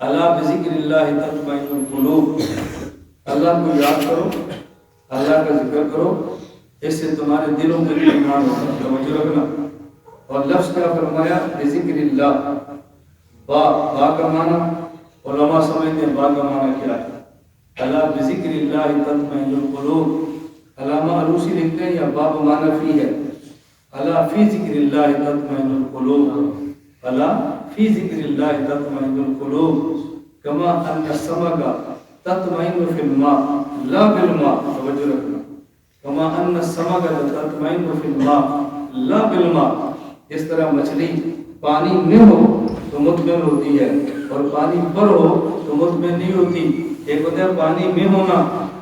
अला बिज़िक्रिल्लाहि तत्मइन्नुल कुलूब, अल्लाह को याद करो, अल्लाह का जिक्र करो, इससे तुम्हारे दिलों के इत्मीनान होगा। तवज्जो रखना। और लफ्ज़ क्या फरमाया? बिज़िक्रिल्लाह, बा का माना उलमा समझते हैं बा का माना क्या है। अला बिज़िक्रिल्लाहि तत्मइन्नुल कुलूब, अलामा अलूसी लिखते हैं या बाब माना फी है। अला फी ज़िक्रिल्लाहि तत्मइन्नुल कुलूब, अला फी ज़िक्रिल्लाहि तत्मइन्नुल कुलूब, कमा अन्ना समगा तत्मइन्नु फिल मा ला बिल मा। तवज्जो रखना। कमा अन्ना समगा तत्मइन्नु फिल मा ला बिल मा, इस तरह मछली पानी में हो तो मुतमइन होती है और पानी पर हो तो मुतमइन नहीं होती। एक होता है पानी में होना,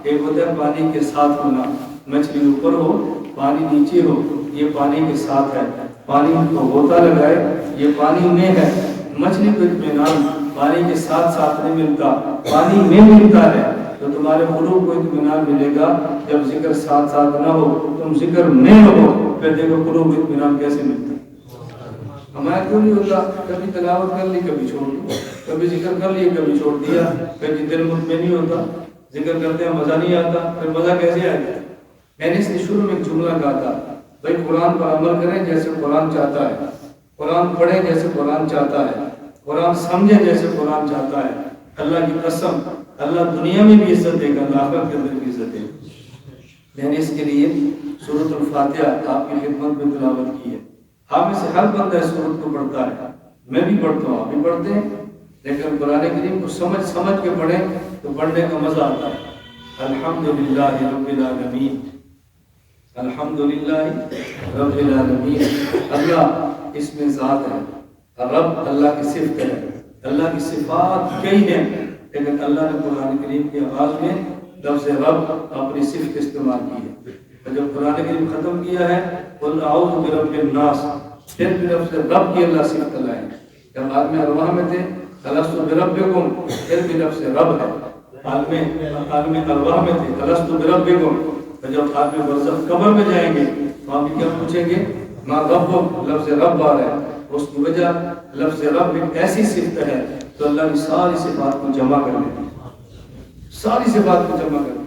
एक होता है पानी के साथ होना। मछली ऊपर हो, पानी नीचे हो, ये पानी के साथ है। पानी को गोता लगाए, ये पानी में है। मछली को इत्मीनान पानी के साथ साथ नहीं मिलता, पानी में मिलता है। तो तुम्हारे कुलूब को इत्मीनान मिलेगा जब जिक्र साथ साथ ना हो, तुम जिक्र में हो, फिर देखो कुलूब को इत्मीनान कैसे मिलता। हमारा क्यों नहीं होता? कभी तिलावत कर ली, कभी छोड़ दी, कभी जिक्र कर लिया, कभी छोड़ दिया, फिर दिल मुतमईन नहीं होता। जिक्र करते हैं मजा नहीं आता, फिर मजा कैसे आएगा? मैंने इसलिए शुरू में एक जुमला कहा था, भाई कुरान पर अमल करें जैसे कुरान चाहता है, कुरान पढ़ें जैसे कुरान चाहता है, कुरान समझें जैसे कुरान चाहता है। अल्लाह की कसम, अल्लाह दुनिया में भी इज्जत देगा, आखिरत के अंदर भी इज्जत देगा। मैंने इसके लिए सूरतुल फातिहा आपकी खिदमत में तिलावत की है। हम में से हर बंदा इस सूरत को पढ़ता है, मैं भी पढ़ता हूँ, आप भी पढ़ते हैं, लेकिन कुरान करीम को समझ समझ के पढ़ें तो पढ़ने का मजा आता है। अल्हम्दुलिल्लाहि रब्बिल आलमीन, अल्हम्दुलिल्लाहि रब्बिल आलमीन। अल्लाह इसमें ज़ात है, रब अल्लाह की सिफ़त है, अल्लाह की सिफ़ात कई हैं, लेकिन अल्लाह ने कुरान करीम के आगाज़ में लफ्ज़ रब अपनी सिफ़त इस्तेमाल की है। तो जब कुरान करीम ख़त्म किया है, कुल अऊज़ु बिरब्बिन नास, फिर भी लफ्ज़ रब की अल्लाह सिफ़त लाए। जब आलम अरवाह में थे, अलस्तु बिरब्बिकुम, फिर भी लफ्ज़ रब है। आलम अरवाह में थे, अलस्तु बिरब्बिकुम। तो जब आलम बरज़ख कब्र में जाएंगे तो आप क्या पूछेंगे? मां रब्बुक, लफ्ज़ रब आ रहा है। उसकी वजह लफ्ज़ रब एक ऐसी सिफ़त है तो अल्लाह ने सारी सिफ़ात को जमा कर दी, सारी सिफ़ात को जमा कर दी।